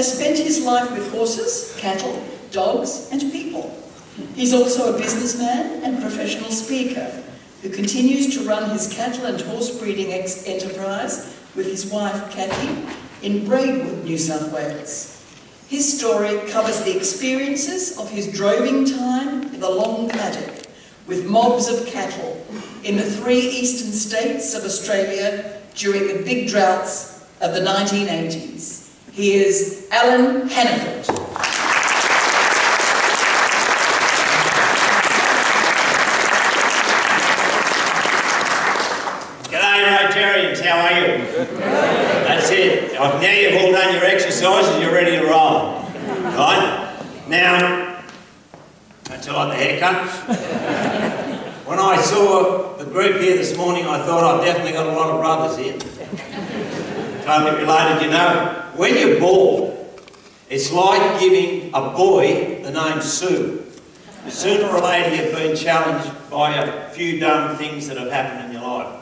has spent his life with horses, cattle, dogs and people. He's also a businessman and professional speaker who continues to run his cattle and horse breeding enterprise with his wife Kathy in Braidwood, New South Wales. His story covers the experiences of his droving time in the long paddock with mobs of cattle in the 3 eastern states of Australia during the big droughts of the 1980s. He is Alan Hannaford. How are you? That's it. Now you've all done your exercises, you're ready to roll. Right? Now, don't you like the haircut? When I saw the group here this morning, I thought I've definitely got a lot of brothers here. Totally related, you know. When you're bald, it's like giving a boy the name Sue. Sooner or later you've been challenged by a few dumb things that have happened in your life.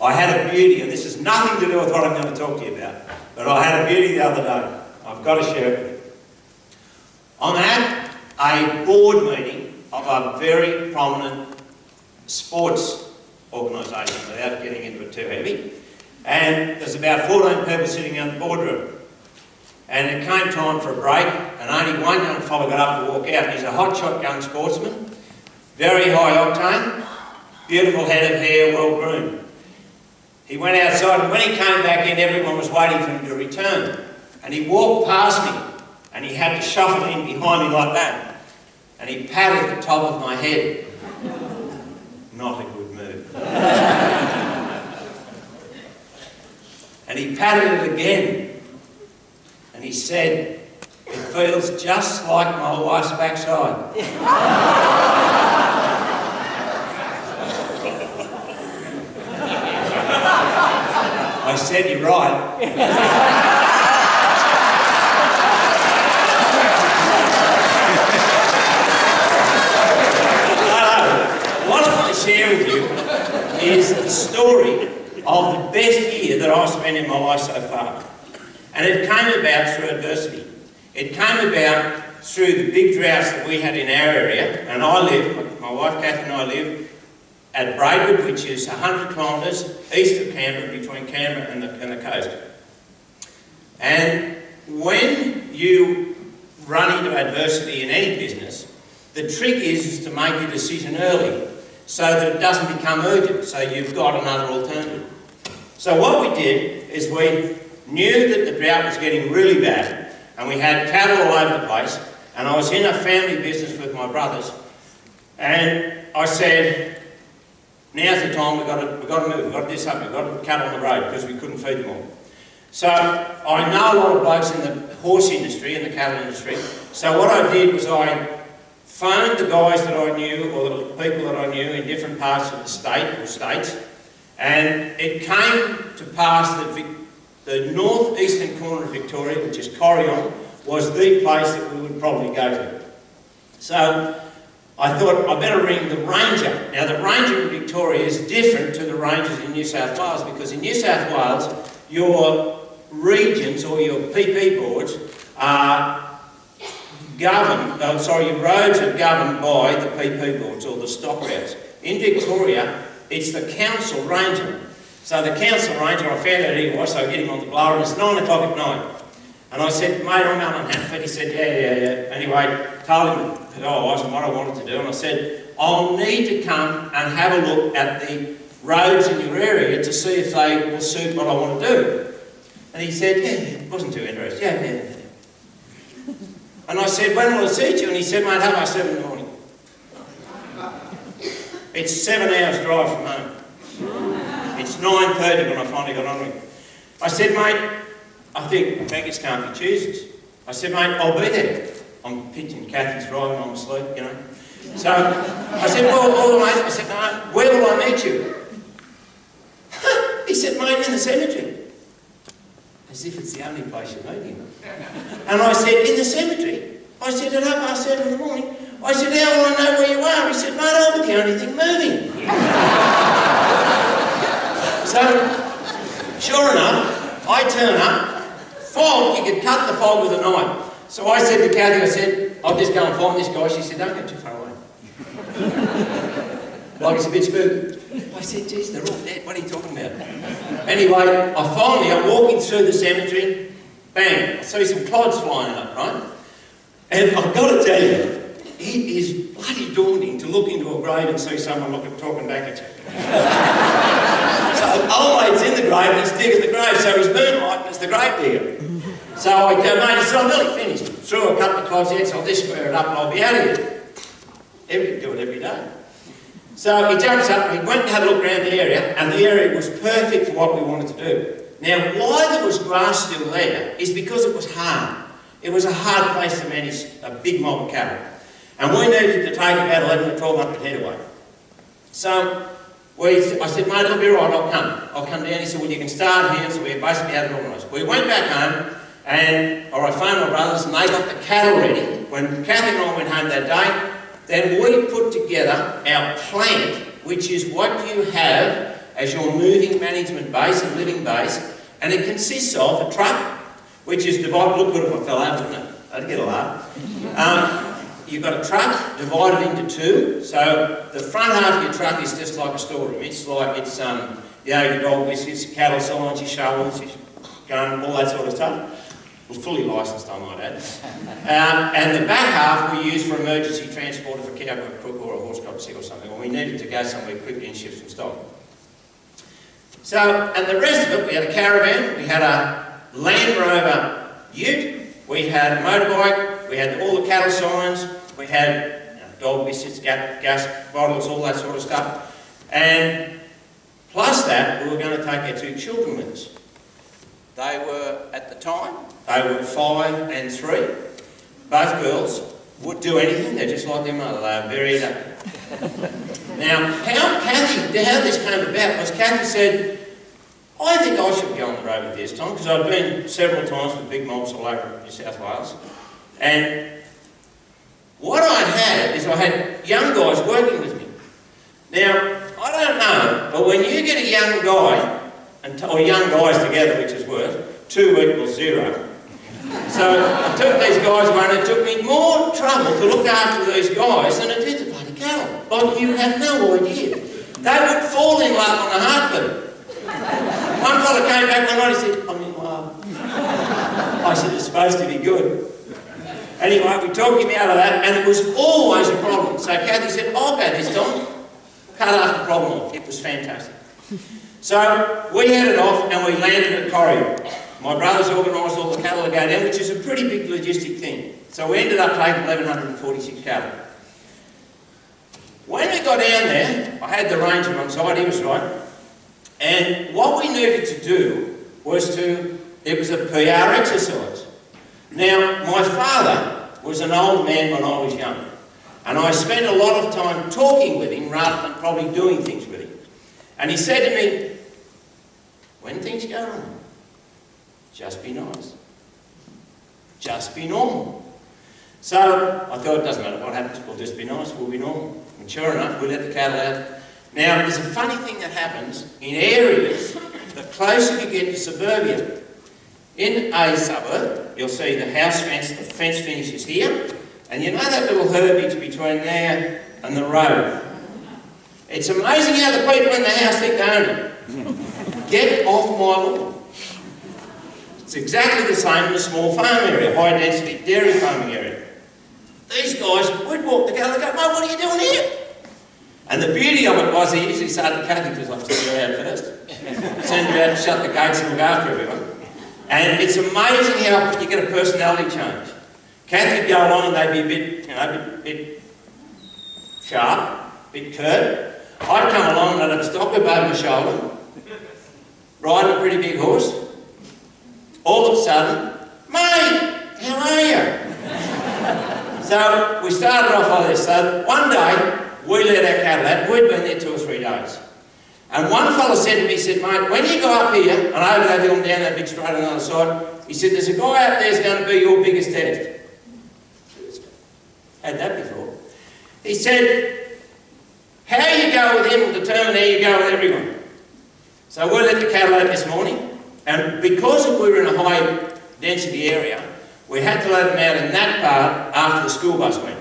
I had a beauty, and this has nothing to do with what I'm going to talk to you about, but I had a beauty the other day. I've got to share it with you. I'm at a board meeting of a very prominent sports organisation, without getting into it too heavy, and there's about 14 people sitting in the boardroom. And it came time for a break, and only one young fellow got up to walk out. He's a hotshot young sportsman, very high octane, beautiful head of hair, well groomed. He went outside, and when he came back in, everyone was waiting for him to return. And he walked past me, and he had to shuffle in behind me like that. And he patted the top of my head. Not a good move. And he patted it again. And he said, "It feels just like my wife's backside." I said, "You're right." What I want to share with you is the story of the best year that I've spent in my life so far. And it came about through adversity. It came about through the big droughts that we had in our area. And I live, my wife Kathy and I live at Braidwood, which is 100 kilometres east of Canberra, between Canberra and the coast. And when you run into adversity in any business, the trick is to make your decision early so that it doesn't become urgent, so you've got another alternative. So what we did is we knew that the drought was getting really bad, and we had cattle all over the place, and I was in a family business with my brothers, and I said, "Now's the time, we've got to move, we've got to do something, we've got to put cattle on the road," because we couldn't feed them all. So I know a lot of blokes in the horse industry, in the cattle industry, so what I did was I phoned the guys that I knew, or the people that I knew in different parts of the state, or states, and it came to pass that the northeastern corner of Victoria, which is Corrion, was the place that we would probably go to. So I thought I better ring the ranger. Now the ranger in Victoria is different to the rangers in New South Wales, because in New South Wales your regions or your PP boards are governed, your roads are governed by the PP boards or the stock routes. In Victoria it's the council ranger. So the council ranger, I found out who he was, so I get him on the blower, and it's 9 o'clock at night. And I said, "Mate, I'm Alan Hannaford." He said, yeah. Anyway, told him who I was and what I wanted to do, and I said, "I'll need to come and have a look at the roads in your area to see if they will suit what I want to do." And he said, yeah, wasn't too interested, yeah. And I said, "When will it suit you?" And he said, "Mate, how about 7 in the morning?" It's 7 hours drive from home. It's 9:30 when I finally got on with him. I said, "Mate, I think beggars can't be choosers." I said, "Mate, I'll be there." I'm pitching Kathy's driving, I'm asleep, you know. So I said, "Well, mate," I said, "No, where will I meet you?" He said, "Mate, in the cemetery." As if it's the only place you meet him. And I said, "In the cemetery?" I said, "At 7:30 in the morning." I said, "How will I know where you are?" He said, "Mate, I'll be the only thing moving." So, sure enough, I turn up, fog, you could cut the fog with a knife. So I said to Kathy, I said, I'll just go and find this guy. She said, don't go too far away. Like it's a bit spooky. I said, geez, they're all dead. What are you talking about? Anyway, I'm walking through the cemetery. Bang, I see some clods flying up, right? And I've got to tell you, it is bloody daunting to look into a grave and see someone talking back at you. So old mate's in the grave and he's digging the grave, so he's moonlighting as the grave digger. So I go, mate, I said, I'm nearly finished. Threw a couple of clods out, so I'll just square it up and I'll be out of here. Do it every day. So he jumps up and he went and had a look around the area, and the area was perfect for what we wanted to do. Now, why there was grass still there is because it was hard. It was a hard place to manage a big mob of cattle. And we needed to take about 11 or 1200 head away. So I said, mate, it'll be right, I'll come down. He said, well, you can start here. So we basically had it organised. We went back home and I phoned my brothers and they got the cattle ready. When Kathy and I went home that day, then we put together our plant, which is what you have as your moving management base and living base. And it consists of a truck, which is divided, look good if I fell out, wouldn't it? I'd get a laugh. You've got a truck divided into two, so the front half of your truck is just like a storeroom. It's like, your dog biscuits, your cattle signs, your shovels, your gun, all that sort of stuff. It was fully licensed, I might add. And the back half we use for emergency transport of a cow or a crook or a horse got sick or something, or we needed to go somewhere quickly and ship some stock. So, and the rest of it, we had a caravan, we had a Land Rover ute, we had a motorbike, we had all the cattle signs, we had dog biscuits, gas bottles, all that sort of stuff. And plus that, we were going to take our two children with us. They were, at the time, they were 5 and 3. Both girls would do anything, they're just like their mother, they are very adaptive. Now, how this came about was Kathy said, I think I should be on the road with this, Tom, because I've been several times with big mobs all over New South Wales. And what I had is I had young guys working with me. Now, I don't know, but when you get a young guy, or young guys together, which is worse, 2 equals 0. So I took these guys one, and it took me more trouble to look after these guys than it did to bloody cattle. Like, you have no idea. They would fall in love on a heartbeat. One fella came back one night and said, I'm in love. I said, it's supposed to be good. Anyway, we talked him out of that, and it was always a problem. So Kathy said, I'll go this time. Cut half the problem off. It was fantastic. So we headed off and we landed at Corrie. My brothers organised all the cattle to go down, which is a pretty big logistic thing. So we ended up taking 1,146 cattle. When we got down there, I had the ranger on side, he was right. And what we needed to do was it was a PR exercise. Now, my father was an old man when I was young. And I spent a lot of time talking with him rather than probably doing things with him. And he said to me, when things go wrong, just be nice. Just be normal. So I thought, it doesn't matter what happens, we'll just be nice, we'll be normal. And sure enough, we let the cattle out. Now, there's a funny thing that happens in areas, the closer you get to suburbia. In a suburb, you'll see the house fence, the fence finishes here, and you know that little herbage between there and the road. It's amazing how the people in the house think they own it. Get off my lawn. It's exactly the same in a small farm area, high density dairy farming area. These guys would walk together and go, mate, what are you doing here? And the beauty of it was he usually started Kathy because I've sent her out first. Send her out to shut the gates and look after everyone. And it's amazing how you get a personality change. Kathy would go along and they'd be a bit sharp, a bit curt. I'd come along and I'd stop her over my shoulder, riding a pretty big horse. All of a sudden, mate, how are you? So we started off like this. So one day, we let our cattle out. We'd been there 2 or 3 days. And one fella said to me, he said, mate, when you go up here, and over that hill and down that big straight on the other side, he said, there's a guy out there who's going to be your biggest test. Had that before. He said, how you go with him will determine how you go with everyone. So we let the cattle out this morning, and because we were in a high density area, we had to let them out in that part after the school bus went.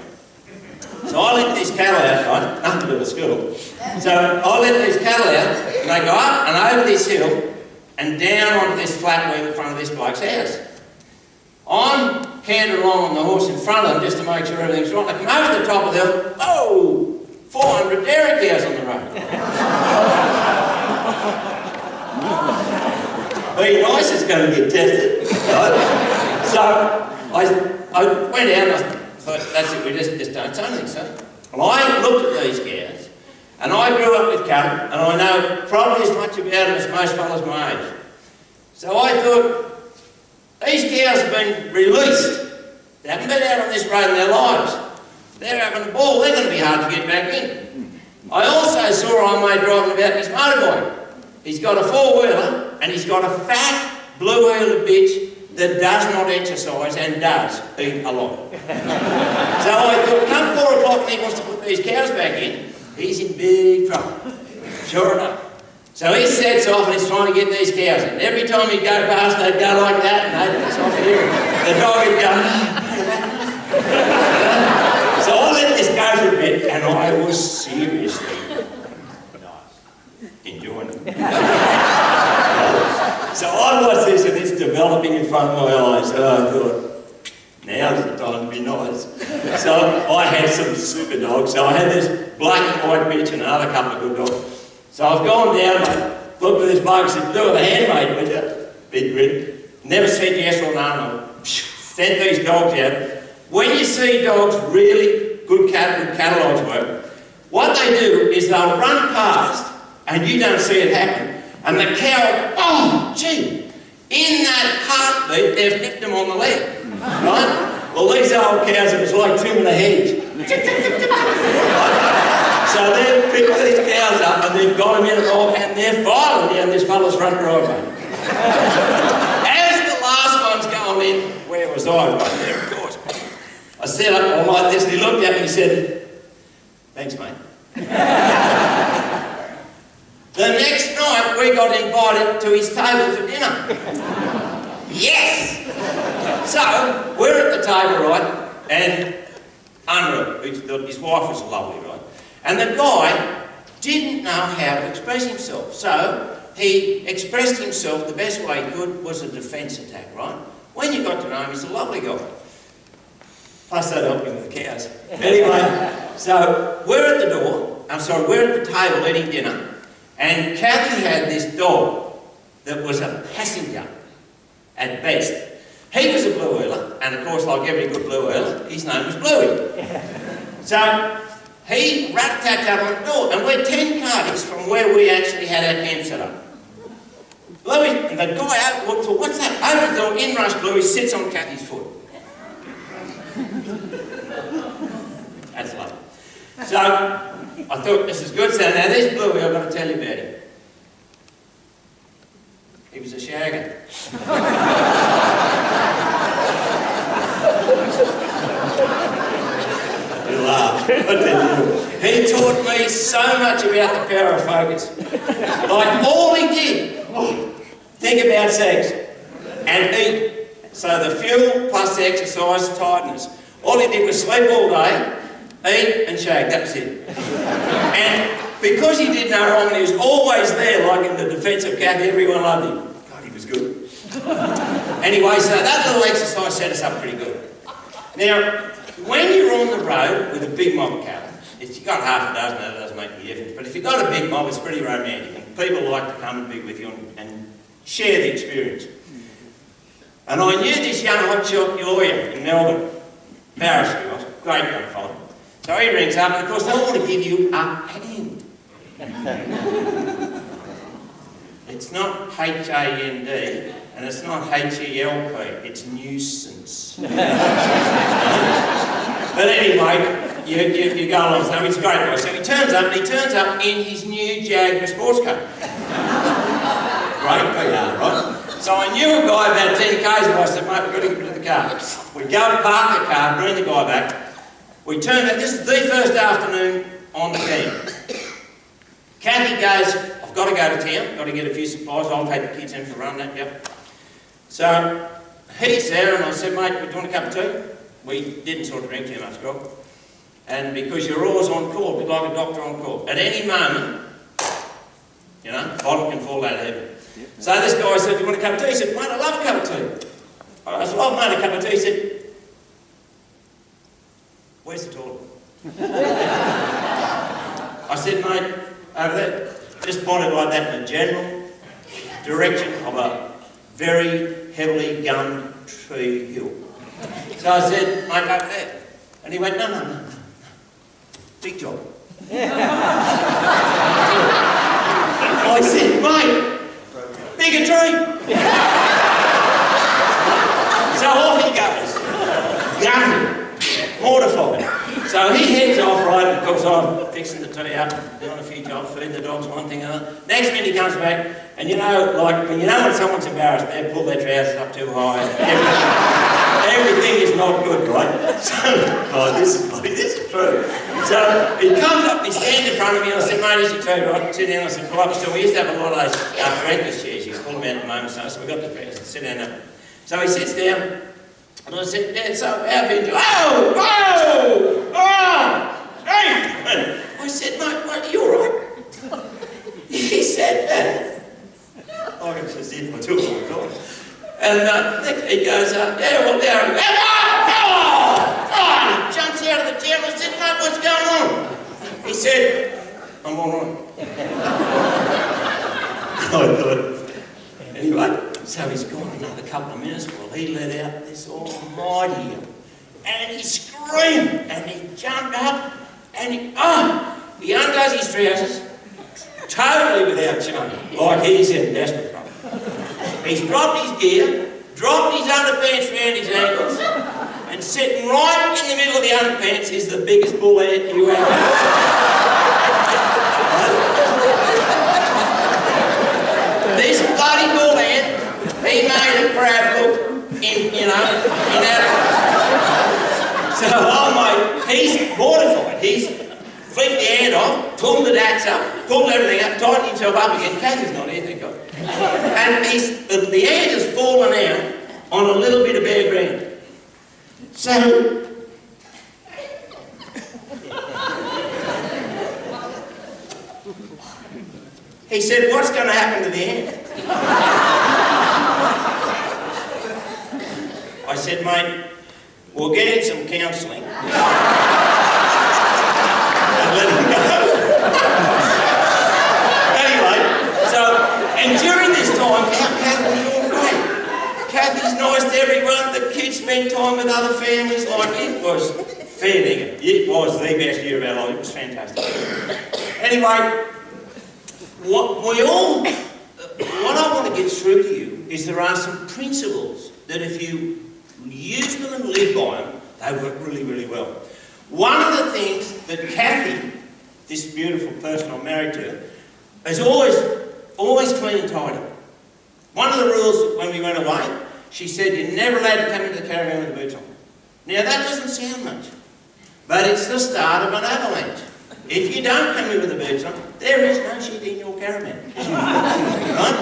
So I let these cattle out, right? Nothing to do with school. So I let these cattle out, and they go up and over this hill and down onto this flat wing in front of this bloke's house. I'm cantered along on the horse in front of them just to make sure everything's right. I come over the top of the hill, oh, 400 dairy cows on the road. Being nice is going to get tested, right? So I went out and I thought, that's it, we just don't say anything, so. Well, I looked at these cows, and I grew up with cattle, and I know probably as much about them as most fellas my age. So I thought, these cows have been released. They haven't been out on this road in their lives. They're having a ball, they're going to be hard to get back in. I also saw our mate driving about his motorbike. He's got a four-wheeler, and he's got a fat, blue-wheeler bitch that does not exercise and does eat a lot. So I thought, come 4 o'clock and he wants to put these cows back in, he's in big trouble. Sure enough. So he sets off and he's trying to get these cows in. Every time he'd go past, they'd go like that, and they'd piss off here. The dog would go, so I let this go for a bit, and I was seriously enjoying it. So I watched this and it's developing in front of my eyes, and I thought, now's the time to be nice. So I had some super dogs. So I had this black and white bitch and another couple of good dogs. So I've gone down, I looked at this bloke and said, do it with a handmade, would you? Big grin. Never said yes or no. Sent these dogs out. When you see dogs really good catalogues work, what they do is they'll run past and you don't see it happen. And the cow, oh, gee, in that heartbeat, they've nipped them on the leg, right? Well, these old cows, it was like trimming a hedge. So they've picked these cows up and they've got them in a mob and they're filing down this fella's front driveway. As the last one's going in, where was I? Right there, of course. I set up all like this and he looked at me and he said, thanks, mate. The next night, we got invited to his table for dinner. Yes! So, we're at the table, right, and Unreal, his wife was lovely, right, and the guy didn't know how to express himself, so he expressed himself the best way he could was a defence attack, right? When you got to know him, he's a lovely guy. Plus, that helped him with the cows. Anyway, so we're at the table eating dinner, and Kathy had this dog that was a passenger at best. He was a blue wheeler, and of course, like every good blue wheeler, his name was Bluey. So he rat-tacked up on the door, and we're 10 k's from where we actually had our camp set up. Bluey, and the guy thought, what's that? Open the door, in rush Bluey, sits on Kathy's foot. That's lovely. So I thought, this is good. So now this Bluey, I've got to tell you about him. He was a shagger. You laugh. I tell you. He taught me so much about the power of focus. Like all he did, think about sex and eat. So the fuel plus the exercise, tiredness. All he did was sleep all day, eat and shag, that was it. And because he did no wrong and he was always there, like in the defence of Kathy, everyone loved him. God, he was good. Anyway, so that little exercise set us up pretty good. Now, when you're on the road with a big mob of cattle, if you've got half a dozen, that doesn't make any difference, but if you've got a big mob, it's pretty romantic, and people like to come and be with you and share the experience. And I knew this young hotshot lawyer in Melbourne, Paris he was, great young fellow. So he rings up, and of course they want to give you a hand. It's not H-A-N-D, and it's not H-E-L-P, it's nuisance. But anyway, you go along, so he's a great guy. So he turns up in his new Jaguar sports car. Great PR, right? So I knew a guy about 10 k's away, I said, mate, we've got to get rid of the car. We go park the car, bring the guy back. We turn back, this is the first afternoon on the camp. Kathy goes, I've got to go to town, got to get a few supplies, I'll take the kids in for a run, that, yep. So he's there, and I said, mate, do you want a cup of tea? We didn't sort of drink too much grog. And because you're always on call, a bit like a doctor on call. At any moment, you know, a bottle can fall out of heaven. Yep. So this guy said, do you want a cup of tea? He said, mate, I love a cup of tea. I said, well, I've made a cup of tea. He said, where's the toilet? I said, mate, over there. Just pointed like that in the general direction of a very heavily gummed tree hill. So I said, mate, over there. And he went, no. Big job. I said, mate, bigger tree. So off he goes. Gutted. Mortified. So he heads off, right, because I'm fixing the tea up, doing a few jobs, feeding the dogs, one thing or another. Next minute he comes back, and you know, like, when you know when someone's embarrassed, they pull their trousers up too high. Everything is not good, right? So, this is true. So he comes up, he stands in front of me, and I said, mate, here's your tea, right? Sit down. I said, pull up. So we used to have a lot of those breakfast chairs. You pull them out at the moment, so we got the breakfast. Sit down now. So he sits down. And I said, Dad, so how have you doing? Hey! I said, mate, are you all right? He said, I was as if I took my God. And he goes, yeah, well, down. He jumps out of the chair and I said, mate, what's going on? He said, I'm all right. I thought, anyway. So he's gone another couple of minutes. Well, he let out this almighty yell. And he screamed, and he jumped up, and he undoes his trousers, totally without shame, like he's in desperate trouble. He's dropped his gear, dropped his underpants around his ankles, and sitting right in the middle of the underpants is the biggest bull head you ever seen. This bloody bull head, he made a crab look in that. So, mate, he's mortified. He's flipped the hand off, pulled the axe up, pulled everything up, tightened himself up again. Kathy's not here, thank God. And the hand has fallen out on a little bit of bare ground. So, he said, what's going to happen to the hand? I said, mate, we'll get him some counselling and let him go. Anyway, and during this time, our Kathy was all great. Kathy's nice to everyone, the kids spent time with other families, like it was fair dinkum. It was the best year of our life, it was fantastic. Anyway, what I want to get through to you is there are some principles that if you use them and live by them, they work really, really well. One of the things that Kathy, this beautiful person I'm married to, is always clean and tidy. One of the rules when we went away, she said you're never allowed to come into the caravan with the boots on. Now that doesn't sound much, but it's the start of an avalanche. If you don't come in with the boots on, there is no shit in your caravan. Right?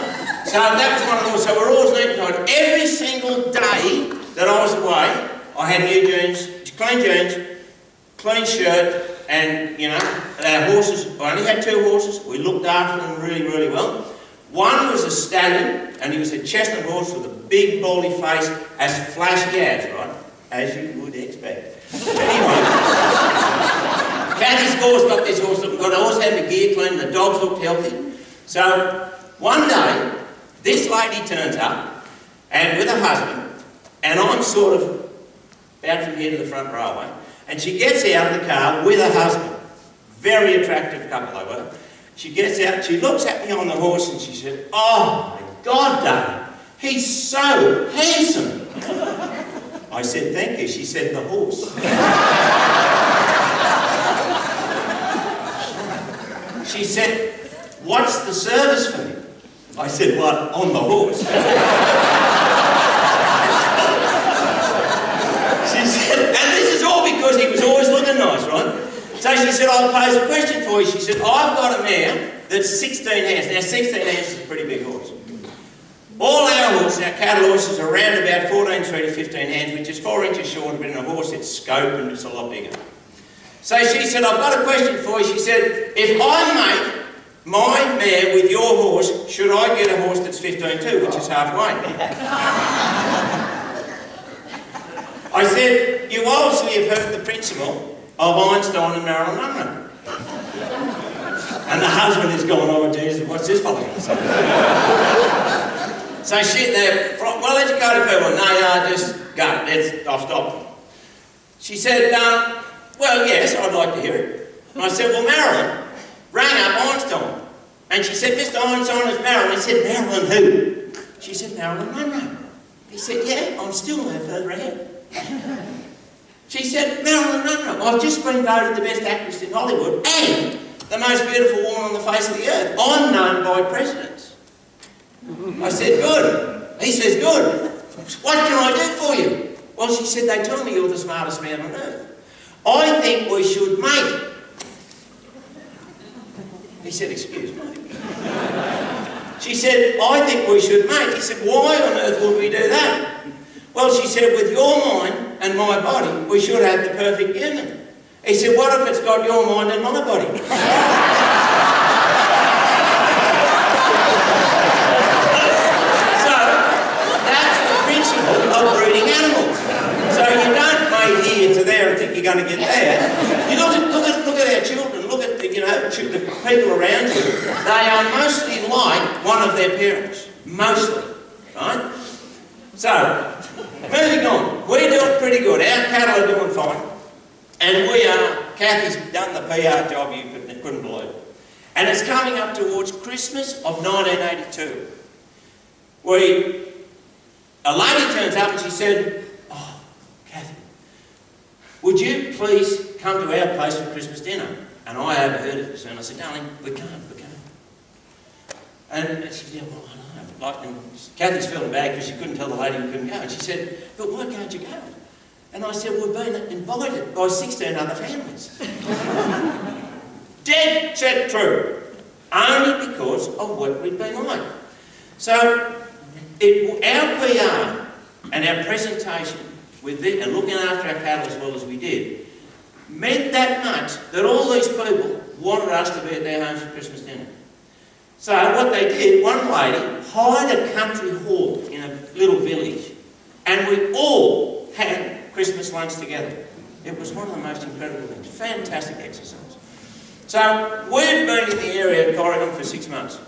So that was one of those. So we're always neat and tidy. Every single day that I was away, I had new jeans, clean shirt, and, you know, our horses, I only had 2 horses. We looked after them really, really well. One was a stallion, and he was a chestnut horse with a big, baldy face, as flashy as, right? As you would expect. Anyway, Kathy's horse got this horse looking good. I always had the gear clean, the dogs looked healthy. So, one day, this lady turns up, and with her husband, and I'm sort of out from here to the front railway, and she gets out of the car with her husband. Very attractive couple they were. She gets out, she looks at me on the horse and she said, oh my God, darling, he's so handsome. I said, thank you. She said, the horse. She said, what's the service fee? I said, what, on the horse? She said, and this is all because he was always looking nice, right? So she said, I'll pose a question for you. She said, I've got a mare that's 16 hands. Now, 16 hands is a pretty big horse. All our horses, our cattle horses, are around about 14 3 to 15 hands, which is 4 inches shorter, but in a horse it's scope and it's a lot bigger. So she said, I've got a question for you. She said, if I mate my mare with your horse, should I get a horse that's 15.2, which is halfway? I said, you obviously have heard the principle of Einstein and Marilyn Monroe. And the husband is going, oh Jesus, what's this fellow going to say? So they're well-educated people. No, just go. I've stopped them. She said, well, yes, I'd like to hear it. And I said, well, Marilyn rang up Einstein. And she said, Mr. Einstein is Marilyn. He said, Marilyn who? She said, Marilyn Monroe. He said, yeah, I'm still no further ahead. She said, Marilyn Monroe, I've just been voted the best actress in Hollywood and the most beautiful woman on the face of the earth. I'm known by presidents. I said, good. He says, good. What can I do for you? Well, she said, they tell me you're the smartest man on earth. I think we should mate. He said, excuse me. She said, I think we should mate. He said, why on earth would we do that? Well, she said, with your mind and my body, we should have the perfect union. He said, what if it's got your mind and my body? So, that's the principle of breeding animals. So you don't mate here to there and think you're going to get there. You look at our children, look at the people around you. They are mostly like one of their parents. Mostly, right? So, moving on. We're doing pretty good. Our cattle are doing fine. And we are, Kathy's done the PR job you couldn't believe. And it's coming up towards Christmas of 1982. A lady turns up and she said, oh, Kathy, would you please come to our place for Christmas dinner? And I overheard it, and I said, darling, we can't. And she said, well, I know. And Kathy's feeling bad because she couldn't tell the lady we couldn't go. And she said, but why can't you go? And I said, we've been invited by 16 other families. Dead set true. Only because of what we've been like. So, our PR and our presentation with it, and looking after our cattle as well as we did, meant that much that all these people wanted us to be at their homes for Christmas dinner. So what they did, one lady hired a country hall in a little village, and we all had Christmas lunch together. It was one of the most incredible things. Fantastic exercise. So we'd been in the area at Corrigan for 6 months.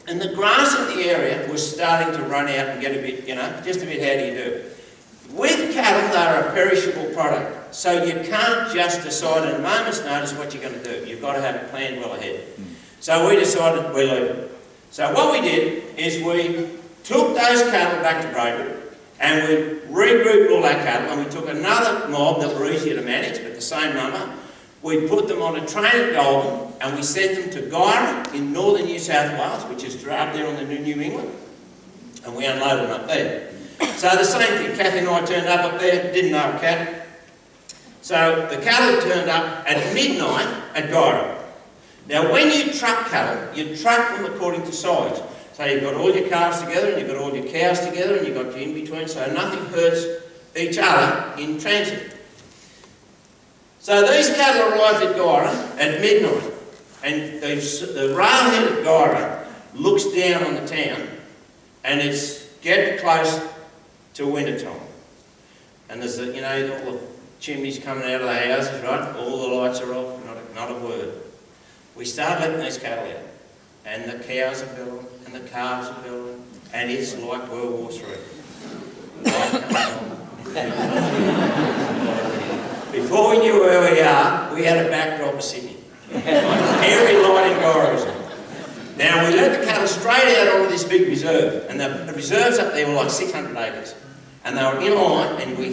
And the grass in the area was starting to run out and get a bit, just a bit how do you do. With cattle, they're a perishable product. So you can't just decide at a moment's notice what you're going to do. You've got to have it planned well ahead. So we decided we're leaving. So what we did is we took those cattle back to Braidwood and we regrouped all our cattle and we took another mob that were easier to manage, but the same number. We put them on a train at Goulburn and we sent them to Guyra in northern New South Wales, which is up there on the New England, and we unloaded them up there. So the same thing, Kathy and I turned up there, didn't know a cattle. So the cattle turned up at midnight at Guyra. Now when you truck cattle, you truck them according to size. So you've got all your calves together and you've got all your cows together and you've got your in-between, so nothing hurts each other in transit. So these cattle arrived at Guyra at midnight, and the railhead at Guyra looks down on the town, and it's getting close to winter time. And there's all the chimneys coming out of the houses, right? All the lights are off, not a word. We start letting these cattle out, and the cows are building, and the calves are building, and it's like World War III. Before we knew where we are, we had a backdrop of Sydney. Every light in Guyra was on. Now, we let the cattle straight out onto this big reserve, and the reserves up there were like 600 acres. And they were in line, and we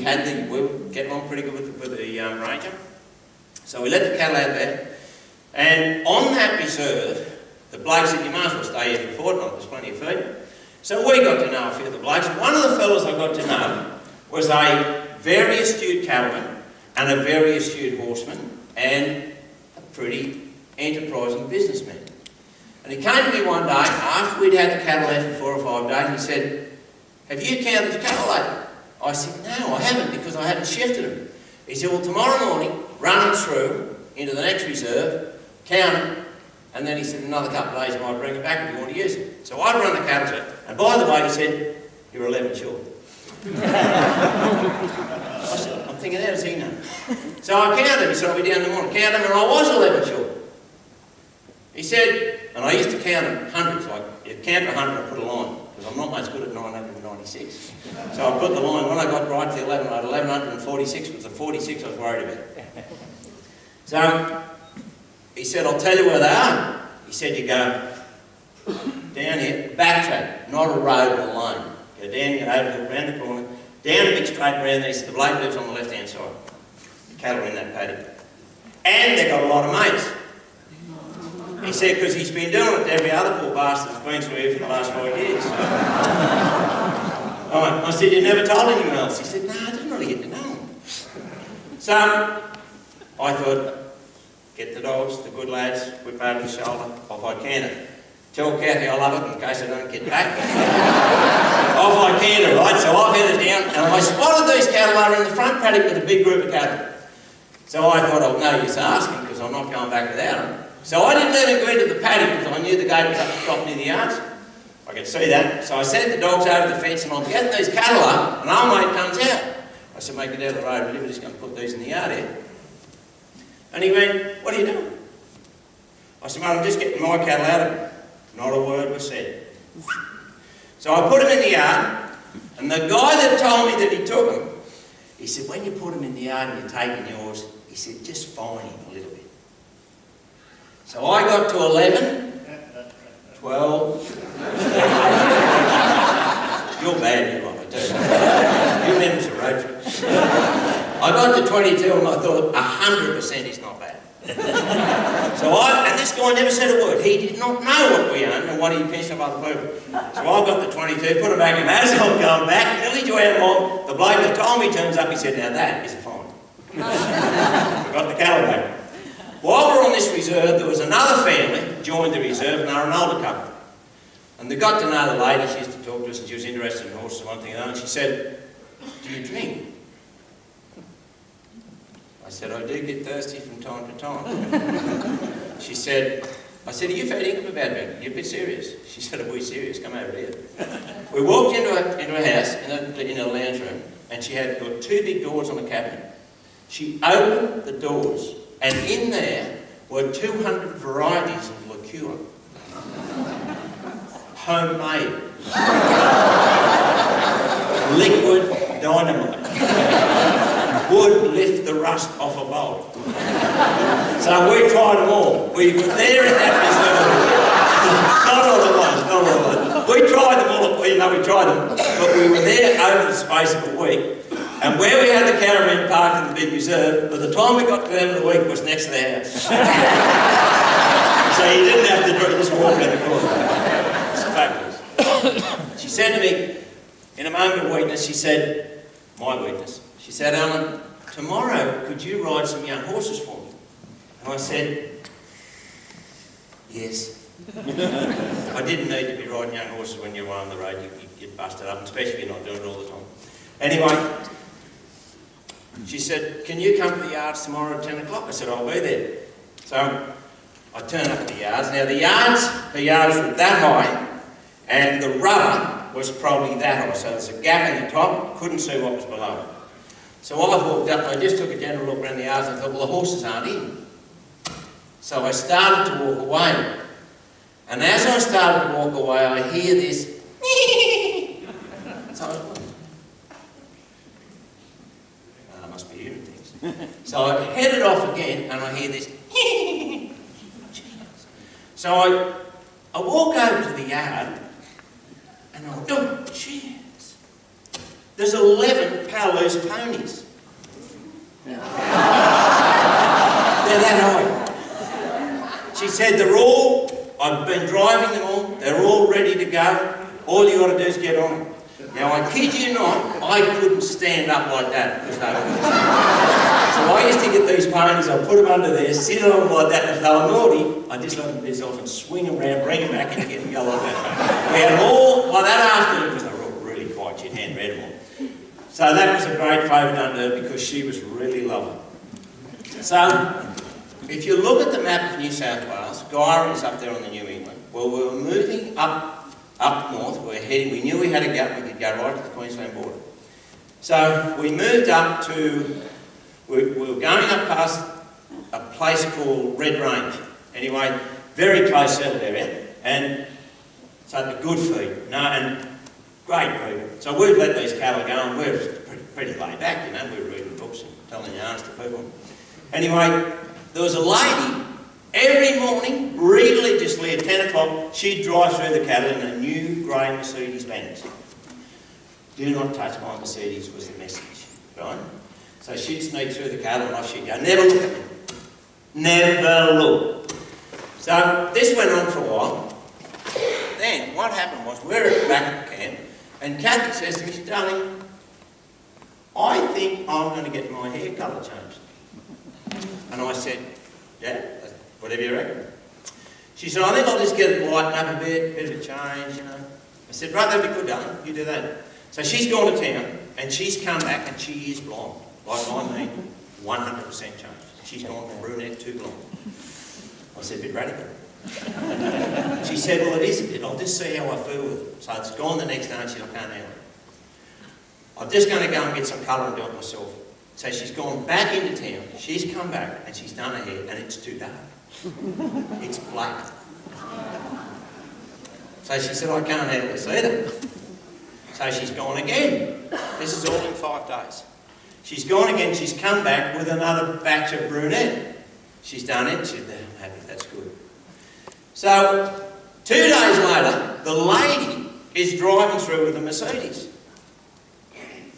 were getting on pretty good with the ranger. So we let the cattle out there, and on that reserve, the blokes said, you might as well stay here for a fortnight, there's plenty of food. So we got to know a few of the blokes. One of the fellas I got to know was a very astute cattleman, and a very astute horseman, and a pretty enterprising businessman. And he came to me one day, after we'd had the cattle there for 4 or 5 days, and he said, "Have you counted the cattle lately?" I said, "No, I haven't, because I haven't shifted them." He said, "Well, tomorrow morning, run them through into the next reserve, count them, and then," he said, "another couple of days, I might bring it back if you want to use it." So I'd run the cattle through, and by the way, he said, "You're 11 short." I said, I'm thinking, how does he know? So I counted him. He said, "I'll be down in the morning." Counted him, and I was 11 short. He said, and I used to count them hundreds, like you count 100 and put a line, because I'm not much good at 996. So I put the line, when I got right to the 11, I had 1146, was the 46 I was worried about. So he said, "I'll tell you where they are." He said, "You go down here, backtrack, not a road, a lane. Go down, you over around the corner, down a big straight round there." He said, "The bloke lives on the left-hand side. The cattle are in that paddock. And they've got a lot of mates." He said, because he's been doing it to every other poor bastard that's been through here for the last 5 years. I said, "You never told anyone else?" He said, "No, I didn't really get to know him." So I thought, get the dogs, the good lads, whip over the shoulder, off I canter. Tell Kathy I love it in case I don't get back. Off I canter, right? So I've headed down, and I spotted these cattle over in the front paddock with a big group of cattle. So I thought, "Oh, no use asking, because I'm not going back without them." So I didn't even go into the paddock, because I knew the gate was up the top near the yards. I could see that. So I sent the dogs over the fence, and I'm getting these cattle up, and old mate comes out. I said, "Mate, get out of the road, we're just going to put these in the yard here." And he went, "What are you doing?" I said, "Mate, I'm just getting my cattle out of it." Not a word was said. So I put them in the yard, and the guy that told me that he took them, he said, "When you put them in the yard and you're taking yours," he said, "just fine him a little bit." So I got to 11, 12. You're bad, you lot, I do. You members of road trips. I got to 22 and I thought 100% is not bad. And this guy never said a word. He did not know what we owned and what he pinched up other people. So I got the 22, put it back in. As I'm going back, nearly to our mob, the bloke that told me turns up, he said, "Now that is a fine." I got the cattle back. While we're on this reserve, there was another family joined the reserve, and they were an older couple. And they got to know the lady. She used to talk to us, and she was interested in horses and one thing and another. And she said, "Do you drink?" I said, "I do get thirsty from time to time." She said, I said, "Are you feeding them about drinking? You're a bit serious." She said, "Are we serious? Come over here." We walked into a house, in a lounge room, and she had got 2 big doors on the cabinet. She opened the doors, and in there were 200 varieties of liqueur. Homemade. Liquid dynamite. Would lift the rust off a bowl. So we tried them all. We were there in that reserve. Not all at once, not all at once. We tried them all, we tried them, but we were there over the space of a week. And where we had the caravan parked in the big reserve, by the time we got to the end of the week, it was next to the house. So you didn't have to just walk in the corner. It's fabulous. She said to me, in a moment of weakness, she said, my weakness, she said, "Alan, tomorrow could you ride some young horses for me?" And I said, "Yes." I didn't need to be riding young horses when you were on the road. You get busted up, especially if you're not doing it all the time. Anyway, she said, "Can you come to the yards tomorrow at 10 o'clock? I said, "I'll be there." So I turned up at the yards. Now the yards were that high, and the rubber was probably that high. So there's a gap in the top, couldn't see what was below it. So I walked up, I just took a general look around the yards and I thought, well, the horses aren't in. So I started to walk away. And as I started to walk away, I hear this. So I was like, I must be hearing things. So I headed off again and I hear this. So I walk over to the yard and I go, oh, jeez. There's 11 Palouse ponies. They're that high. She said, I've been driving them all, they're all ready to go. All you got to do is get on them. Now, I kid you not, I couldn't stand up like that because they were. I used to get these ponies, I'd put them under there, sit on them like that, and if they were naughty, I'd just let them piss off and swing them around, bring them back and get them go like that. We had all, by that afternoon, because they were all really quiet, she'd hand-read them all. So that was a great favour done to her because she was really lovely. So, if you look at the map of New South Wales, Guyra is up there on the New England. Well, we were moving up north, we knew we had a gap, we could go right to the Queensland border. So we moved up to, we were going up past a place called Red Range. Anyway, very close settled area, and so the good feed, and great people. So we've let these cattle go, and we're pretty laid back, you know, we were reading books and telling yarns to people. Anyway, there was a lady, every morning, religiously at 10 o'clock, she'd drive through the cattle in a new grey Mercedes-Benz. Do not touch my Mercedes was the message, right? So she'd sneak through the cattle and off she'd go. Never look at me. Never look. So this went on for a while. Then what happened was we're back at the camp and Kathy says to me, darling, I think I'm going to get my hair colour changed. And I said, yeah, whatever you reckon. She said, I think I'll just get it lightened up a bit of a change, you know. I said, right, that'd be good, darling, you do that. So she's gone to town, and she's come back, and she is blonde. Like I mean, 100% changed. She's gone from brunette to blonde. I said, a bit radical. She said, well, it is a bit. I'll just see how I feel with it. So it's gone the next day, and she said, I can't handle it. I'm just going to go and get some colour and do it myself. So she's gone back into town, she's come back, and she's done her hair, and it's too dark. It's black. So she said, I can't handle this either. So she's gone again. This is all in 5 days. She's gone again, she's come back with another batch of brunette. She's done it, she said, I'm happy, that's good. So, 2 days later, the lady is driving through with a Mercedes.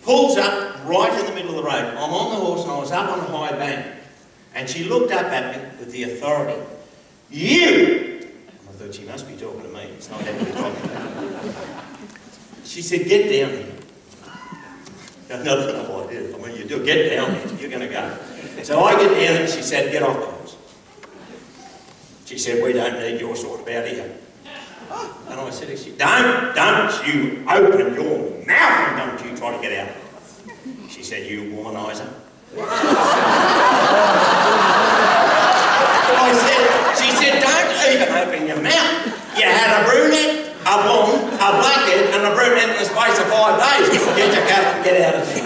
Pulls up right in the middle of the road. I'm on the horse and I was up on a high bank. And she looked up at me with the authority. You! I thought she must be talking to me. It's not having to talk to me. She said, get down here. No idea. I mean, you do get down here, you're going to go. So I get down and she said, get off the horse. She said, we don't need your sort about here. And I said, don't you open your mouth and don't you try to get out. She said, you womanizer. She said, don't even open your mouth. You had a brunette, a blonde, a blackhead, and a brunette in the space of 5 days. Get your cat and get out of there.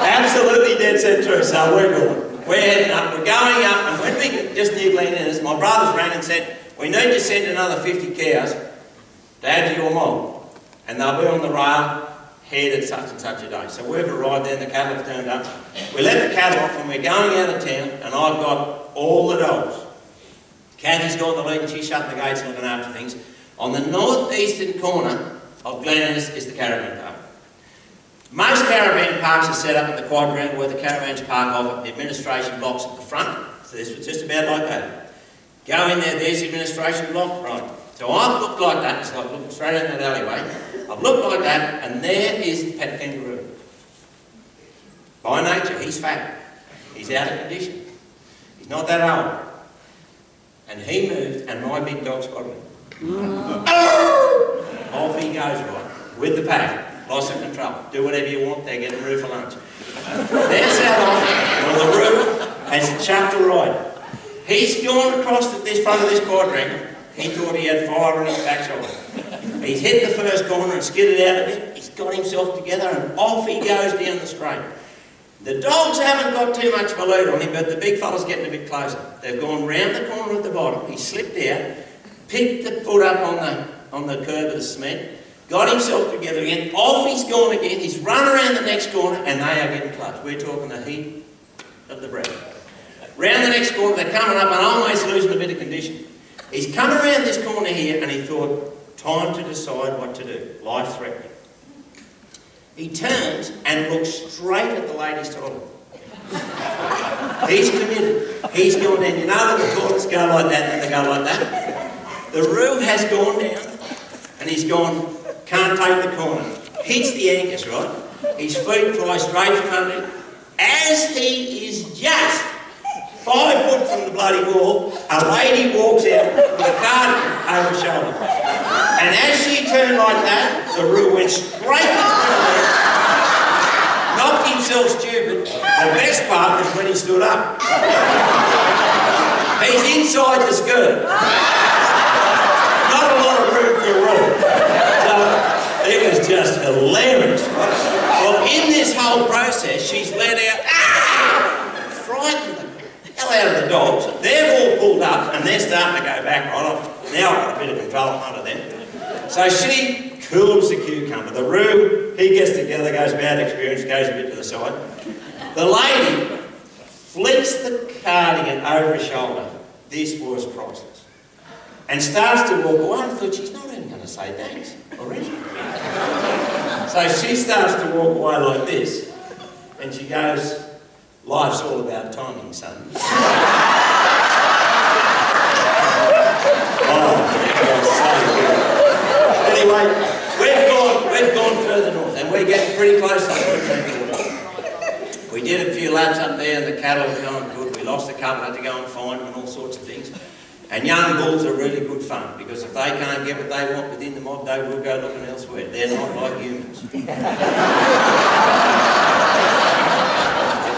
Absolutely dead set true. So we're going. We're heading up, we're going up, and when we get just near Glen Innes, my brothers ran and said, we need to send another 50 cows to add to your mob. And they'll be on the rail, head at such and such a day. So we've arrived there, and the cattle have turned up. We let the cattle off and we're going out of town, and I've got all the dogs. Kathy's got the lead and she's shutting the gates and looking after things. On the northeastern corner of Glen Innes is the caravan park. Most caravan parks are set up in the quadrangle where the caravans park off at the administration blocks at the front. So this was just about like that. Go in there, there's the administration block, right. So I've looked like that, it's like looking straight in that alleyway. I've looked like that, and there is the pet kangaroo. By nature, he's fat. He's out of condition. He's not that old. And he moved, and my big dog spotted him. Off he goes, right, with the pack. Loss of control. Do whatever you want, they get a roo for lunch. They're set off, well, the roo has chucked a ride. He's gone across this front of this quadrangle. He thought he had fire on his backside. He's hit the first corner and skidded out of it. He's got himself together and off he goes down the straight. The dogs haven't got too much of a lead on him, but the big fella's getting a bit closer. They've gone round the corner at the bottom. He slipped out, picked the foot up on the curb of the cement, got himself together again. Off he's gone again. He's run around the next corner and they are getting close. We're talking the heat of the breath. Round the next corner, they're coming up and almost losing a bit of condition. He's come around this corner here and he thought, time to decide what to do. Life-threatening. He turns and looks straight at the ladies' toilet. He's committed. He's gone down. You know when the toilets go like that and they go like that? The roo has gone down and he's gone, can't take the corner. Hits the anchors, right? His feet fly straight from under him. As he is just 5 foot from the bloody wall, a lady walks out with a cardigan over her shoulder. And as she turned like that, the roo went straight between her legs, knocked himself stupid. The best part was when he stood up. He's inside the skirt. Not a lot of room for a roll. So it was just hilarious. Well, in this whole process, she's let out, frightened the hell out of the dogs. They've all pulled up and they're starting to go back right off. Now I've got a bit of control under them. So she cool as a cucumber. The roo, he gets together, goes bad experience, goes a bit to the side. The lady flicks the cardigan over her shoulder. This was priceless. And starts to walk away. I thought, she's not even going to say thanks already. So she starts to walk away like this. And she goes, life's all about timing, son. Oh, that was so good. Anyway, we've gone further north, and we're getting pretty close up to the border. We did a few laps up there, and the cattle were going good. We lost a couple, had to go and find them and all sorts of things. And young bulls are really good fun, because if they can't get what they want within the mob, they will go looking elsewhere. They're not like humans.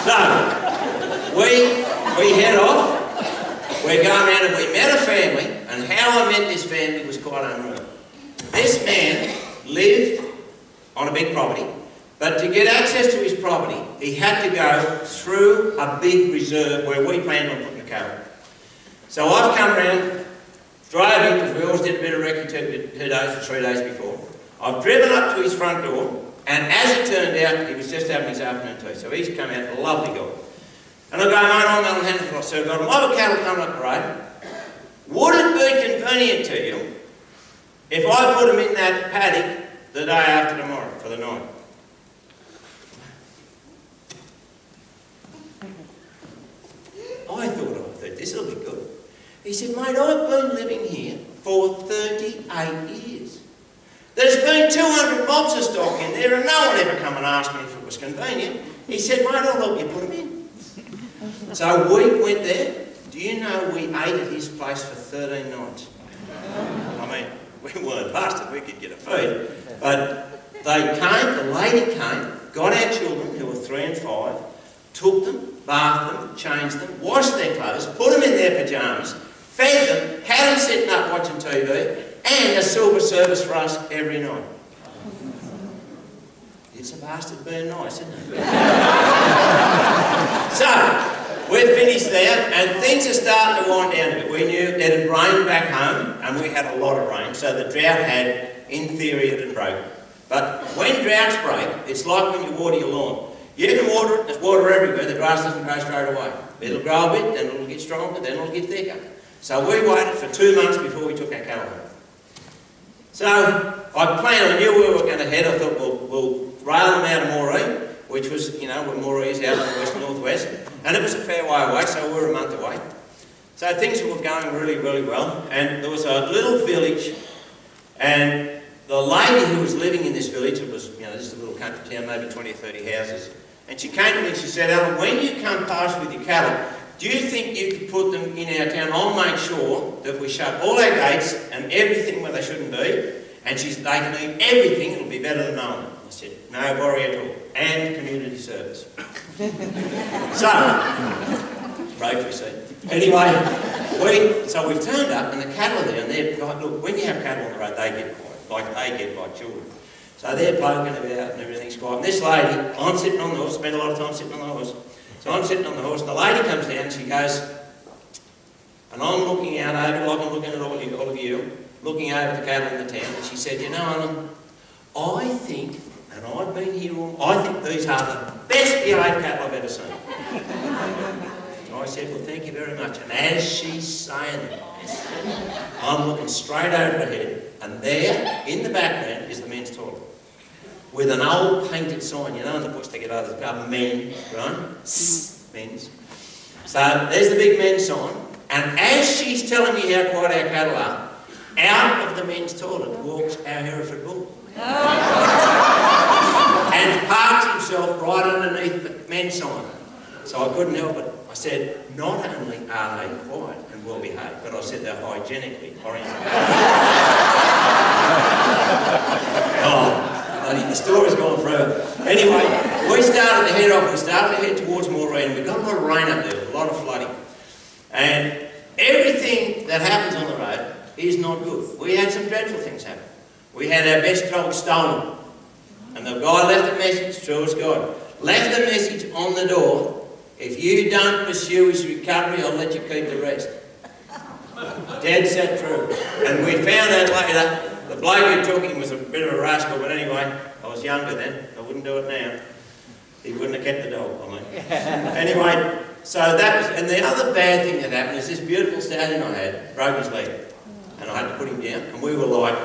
So, we head off. We're going around and we met a family, and how I met this family was quite unreal. This man lived on a big property, but to get access to his property, he had to go through a big reserve where we planned on putting the cattle. So I've come round, drove in, because we always did a bit of recce 2 days or 3 days before. I've driven up to his front door, and as it turned out, he was just having his afternoon tea. So he's come out, a lovely guy. And I go, mate, I'm on Hannaford. So I've got a lot of cattle coming up the road. Would it be convenient to you if I put them in that paddock the day after tomorrow for the night? I thought this will be good. He said, mate, I've been living here for 38 years. There's been 200 mobs of stock in there, and no one ever come and asked me if it was convenient. He said, mate, I'll help you put them in. So we went there. Do you know we ate at his place for 13 nights? I mean, we weren't busted, we could get a feed. But they came, the lady came, got our children, who were 3 and 5, took them, bathed them, changed them, washed their clothes, put them in their pyjamas, fed them, had them sitting up watching TV, and a silver service for us every night. It's a bastard being nice, isn't it? So, we're finished there, and things are starting to wind down a bit. We knew it had rained back home, and we had a lot of rain, so the drought had, in theory, it had broken. But when droughts break, it's like when you water your lawn. You can water it, there's water everywhere, the grass doesn't grow straight away. It'll grow a bit, then it'll get stronger, then it'll get thicker. So we waited for 2 months before we took our cattle home. So I knew where we were going to head. I thought we'll rail them out of Moree, which was, you know, where Moree is out in the west-northwest. And it was a fair way away, so we were a month away. So things were going really, really well. And there was a little village, and the lady who was living in this village, it was, you know, just a little country town, maybe 20 or 30 houses. And she came to me and she said, Alan, when you come past with your cattle, do you think you could put them in our town? I'll make sure that we shut all our gates and everything where they shouldn't be. And they can eat everything, it'll be better than no one. I said, no worry at all. And community service. So, rotary seat. Anyway, so we've turned up and the cattle are there, and they're like, look, when you have cattle on the road, they get quiet. They get like children. So they're poking about and everything's quiet. And this lady, I'm sitting on the horse, spend a lot of time sitting on the horse. So I'm sitting on the horse, and the lady comes down and she goes, and I'm looking out over, like I'm looking at all of you, looking over the cattle in the town, and she said, you know, Alan, I think, and I've been here I think these are the best behaved cattle I've ever seen. I said, well, thank you very much. And as she's saying this, I'm looking straight over her head, and there, in the background, is the men's toilet. With an old painted sign, you know, in the bush they get others, men, right? Men's. So there's the big men's sign, and as she's telling me how quiet our cattle are, out of the men's toilet walks our Hereford bull. and parked himself right underneath the men's sign. So I couldn't help it. I said, not only are they quiet and well behaved, but I said they're hygienically oriented. Oh, bloody, the story's gone forever. Anyway, we started to head off. We started to head towards Moreen. We got a lot of rain up there, a lot of flooding. And everything that happens on the road is not good. We had some dreadful things happen. We had our best dog stolen. And the guy left a message, true as God. Left a message on the door. If you don't pursue his recovery, I'll let you keep the rest. Dead set true. And we found out later, the bloke who took him was a bit of a rascal, but anyway, I was younger then, I wouldn't do it now. He wouldn't have kept the dog, I mean. Anyway, so that was, and the other bad thing that happened is this beautiful stallion I had broke his leg. And I had to put him down, and we were like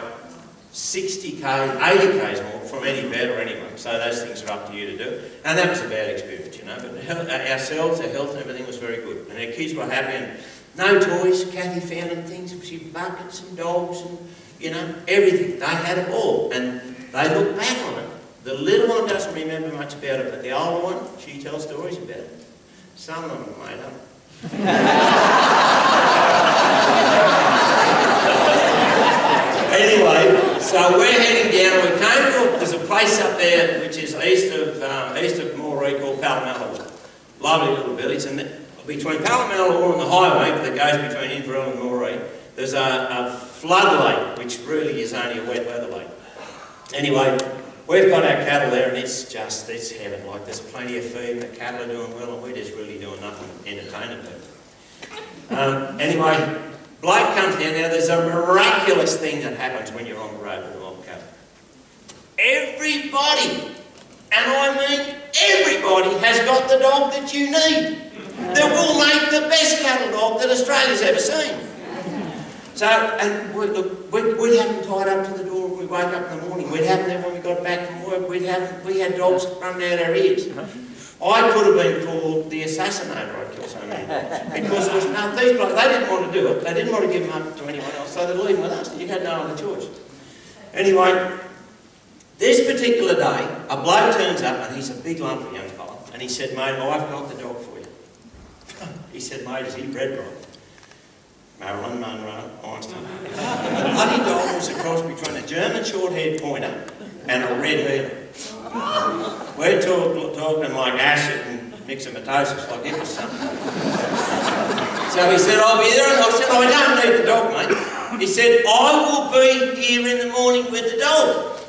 60 k's, 80 k's more from any vet or anyone, so those things are up to you to do. And that was a bad experience, you know, but ourselves, our health and everything was very good. And our kids were happy, and no toys. Kathy found them things, she buckets and dogs and, you know, everything. They had it all, and they look back on it. The little one doesn't remember much about it, but the older one, she tells stories about it. Some of them are made up. Anyway, so we're heading down. We came to, there's a place up there which is east of Moree called Palomalo. Lovely little village. And between Palomalo and the highway that goes between Inverell and Moree, there's a flood lake, which really is only a wet weather lake. Anyway, we've got our cattle there, and it's heaven. Like, there's plenty of feed, and the cattle are doing well, and we're just really doing nothing entertaining people. Anyway, bloke comes down. Now, there's a miraculous thing that happens when you're on the road with a lot of cattle. Everybody, and I mean everybody, has got the dog that you need. That will make the best cattle dog that Australia's ever seen. So, and we'd have them tied up to the door when we wake up in the morning. We'd have them when we got back from work. We had dogs running out our ears. I could have been called the assassinator. I'd kill so many dogs. Because there was these blokes, they didn't want to do it. They didn't want to give them up to anyone else, so they'd leave them with us. You had no other choice. Anyway, this particular day, a bloke turns up, and he's a big lumpy young fellow, and he said, mate, I've got the dog for you. He said, mate, is he bred right? Marilyn Monroe, Einstein. The bloody dog was a cross between a German short-haired pointer and a red healer. We're talking like acid and myxomatosis, like it was something. So he said, I'll be there, and I said, I don't need the dog, mate. He said, I will be here in the morning with the dog.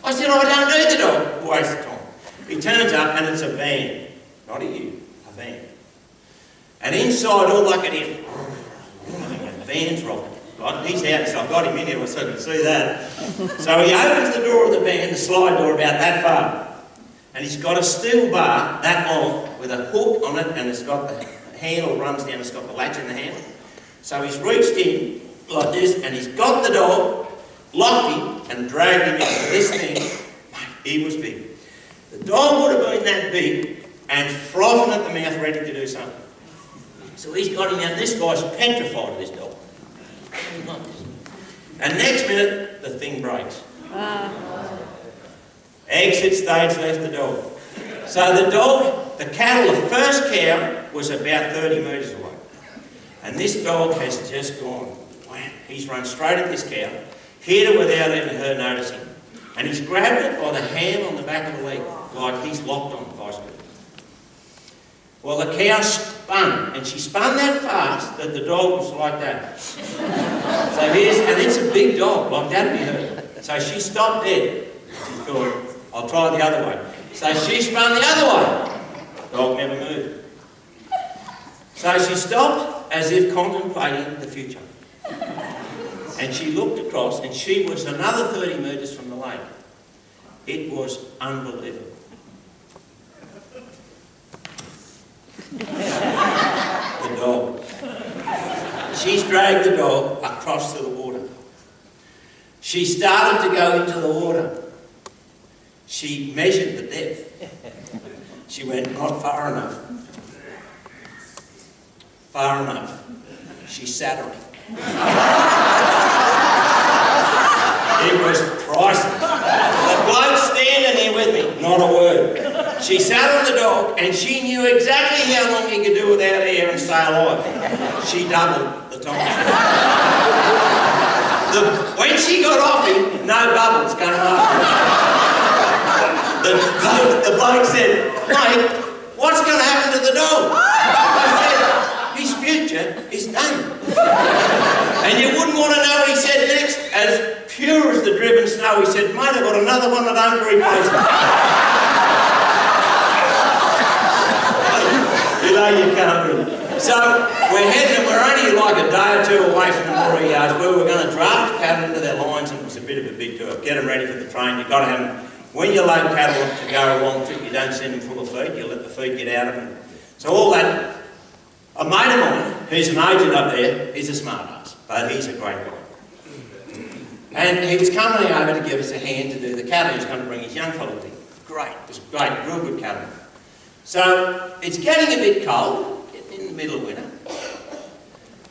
I said, I don't need the dog. Waste of time. He turns up, and it's a van. Not a ute, a van. And inside, all I could hear, the van's rocking. Right? He's out, so I've got him in here so I can see that. So he opens the door of the van, the slide door about that far. And he's got a steel bar that long with a hook on it, and it's got the handle runs down, it's got the latch in the handle. So he's reached in like this, and he's got the dog, locked him, and dragged him into this thing. Mate, he was big. The dog would have been that big and frothing at the mouth, ready to do something. So he's got him out. This guy's petrified of this dog. And next minute, the thing breaks. Exit stage left the dog. So the dog, the cattle, the first cow was about 30 metres away. And this dog has just gone, wham. He's run straight at this cow, hit it without even her noticing. And he's grabbed it by the ham on the back of the leg, like he's locked on the vice grip. Well, the cow spun, and she spun that fast that the dog was like that. So and it's a big dog, like that'd be her. So she stopped dead. She thought, I'll try the other way. So she spun the other way. Dog never moved. So she stopped as if contemplating the future. And she looked across, and she was another 30 metres from the lake. It was unbelievable. The dog. She's dragged the dog across to the water. She started to go into the water. She measured the depth. She went not far enough. Far enough. She sat on it. It was priceless. The bloke standing here with me, not a word. She sat on the dog and she knew exactly how long he could do without air and stay alive. She doubled the time. When she got off him, no bubbles came after her. The bloke said, "Mate, what's going to happen to the dog?" I said, "His future is done." And you wouldn't want to know what he said next. As pure as the driven snow, he said, "Mate, I've got another one at home for replacement." You know you can't win. So we're heading, and we're only like a day or two away from the Moree yards where we're going to draft the cattle into their lines, and it was a bit of a big tour. Get them ready for the train. You've got to have them. When you load cattle to go a long trip, you don't send them full of feed. You let the feed get out of them. So all that. A mate of mine, who's an agent up there, is a smart ass, but he's a great guy. And he was coming over to give us a hand to do the cattle. He was going to bring his young fellow with him. Great, it was great, real good cattle. So it's getting a bit cold, getting in the middle of winter.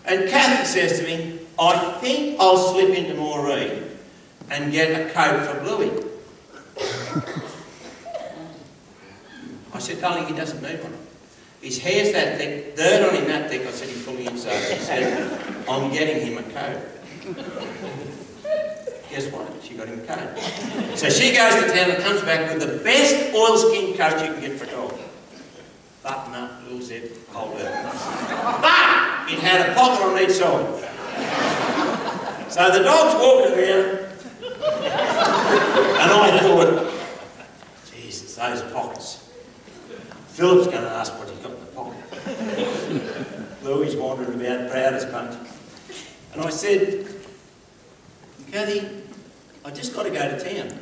And Cathy says to me, "I think I'll slip into Moree and get a coat for Bluey." I said, "Darling, he doesn't need one. His hair's that thick, dirt on him that thick." I said, "He's fully inside." He said, "I'm getting him a coat." Guess what? She got him a coat. So she goes to town and comes back with the best oilskin coat you can get for a dog. Button up, little zip, hold it. But it had a pocket on each side. So the dog's walking around, and I thought, Jesus, those pockets. Philip's going to ask what he's got in the pocket. Louie's wandering about, proud as punch. And I said, "Cathy, I just got to go to town."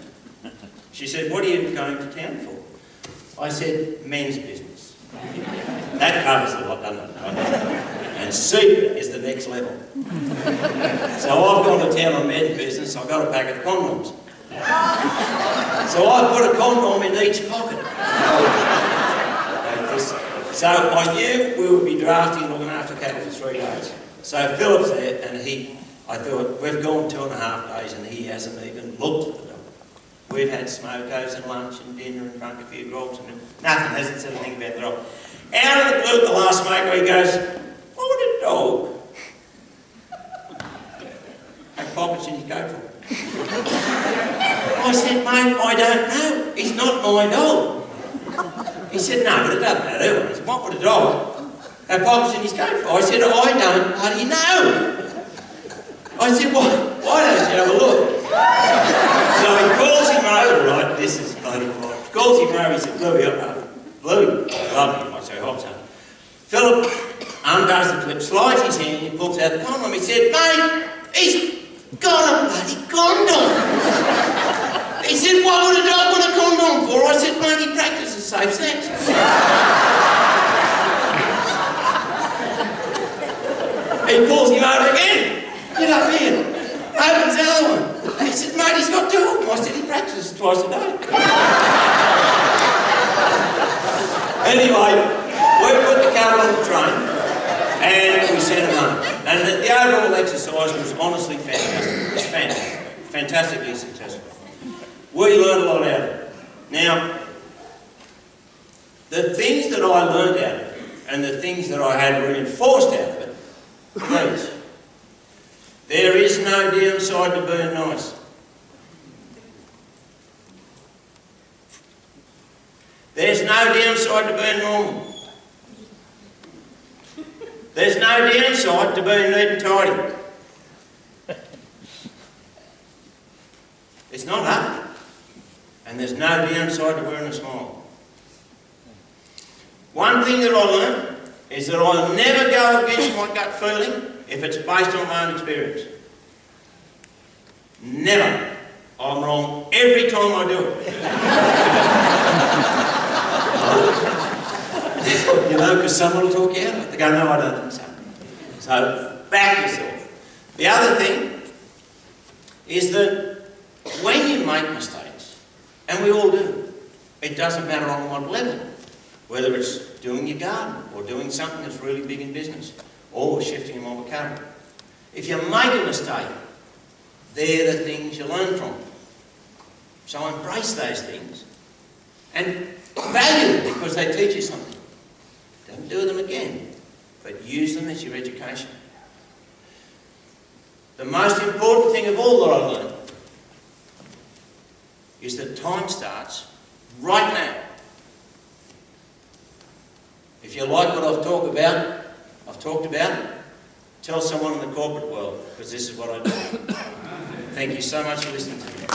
She said, "What are you going to town for?" I said, "Men's business." That covers a lot, doesn't it? And secret is the next level. So I've gone to town on men's business. I've got a packet of condoms. So I put a condom in each pocket. So I knew we would be drafting and looking after cattle for 3 days. So Philip's there, and I thought, we've gone 2.5 days and he hasn't even looked at the dog. We've had smokos and lunch and dinner and drunk a few groggs and nothing, hasn't said anything about the dog. Out of the blue at the last smoker, he goes, "What would a dog have pockets in his coat for?" I said, "Mate, I don't know. He's not my dog." He said, "No, but it doesn't matter." I said, "What would a dog have pockets in his coat for?" I said, "I don't bloody know." I said, "Why don't you have a look?" So he calls him over, right? This is bloody right. He calls him over, he said, "Bluey, Bluey, I love him." I say, "Hold on." Philip undoes the clip, slides his hand, he pulls out the condom. He said, "Mate, he's got a bloody condom." He said, "What would a dog want a condom for?" I said, "Mate, he practices safe sex." He pulls him over again. "Get up here." Opens the other one. He said, "Mate, he's got 2 of them." I said, "He practices twice a day." Anyway, we put the cattle on the train and we sent them home. And the overall exercise was honestly fantastic. It was fantastic. Fantastically successful. We learned a lot out of it. Now, the things that I learned out of it and the things that I had reinforced out of it were these. There is no downside to being nice. There's no downside to being normal. There's no downside to being neat and tidy. It's not hard. And there's no downside to wearing a smile. One thing that I learned is that I'll never go against my gut feeling if it's based on my own experience. Never. I'm wrong every time I do it. You know, because someone will talk you out of it. They go, "No, I don't think so." So, back yourself. The other thing is that when you make mistakes, and we all do, it doesn't matter on what level, whether it's doing your garden or doing something that's really big in business or shifting a mob of cattle. If you make a mistake, they're the things you learn from. So embrace those things And value them because they teach you something. Don't do them again, but use them as your education. The most important thing of all that I learned is that time starts right now. If you like what I've talked about, tell someone in the corporate world, because this is what I do. Thank you so much for listening to me.